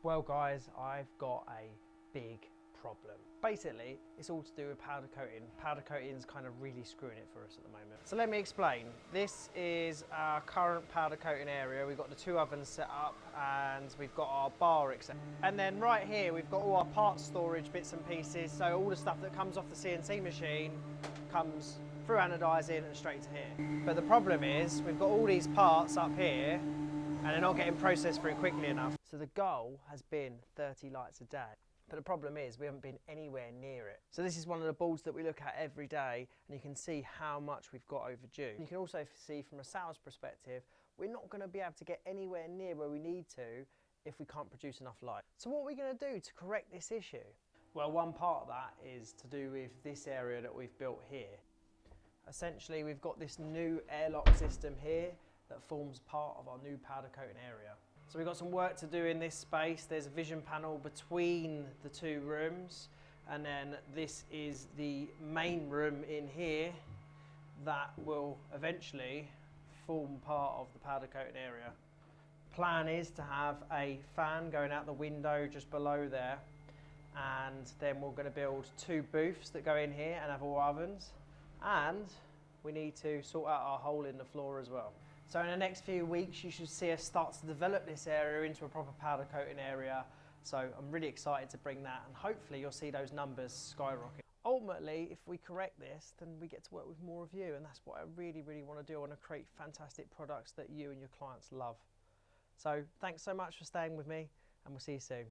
Well guys, I've got a big problem. Basically, it's all to do with powder coating. Powder coating is kind of really screwing it for us at the moment. So let me explain. This is our current powder coating area. We've got the 2 ovens set up and we've got our bar, etc. And then right here, we've got all our parts storage bits and pieces. So all the stuff that comes off the CNC machine comes through anodizing and straight to here. But the problem is we've got all these parts up here and they're not getting processed very quickly enough. So the goal has been 30 lights a day. But the problem is we haven't been anywhere near it. So this is one of the boards that we look at every day, and you can see how much we've got overdue. You can also see from a sales perspective, we're not going to be able to get anywhere near where we need to if we can't produce enough light. So what are we going to do to correct this issue? Well, one part of that is to do with this area that we've built here. Essentially, we've got this new airlock system here that forms part of our new powder coating area. So we've got some work to do in this space. There's a vision panel between the 2 rooms, and then this is the main room in here that will eventually form part of the powder coating area. Plan is to have a fan going out the window just below there, and then we're going to build 2 booths that go in here and have all ovens, and we need to sort out our hole in the floor as well. So in the next few weeks, you should see us start to develop this area into a proper powder coating area. So I'm really excited to bring that, and hopefully you'll see those numbers skyrocket. Ultimately, if we correct this, then we get to work with more of you, and that's what I really, really want to do. I want to create fantastic products that you and your clients love. So thanks so much for staying with me, and we'll see you soon.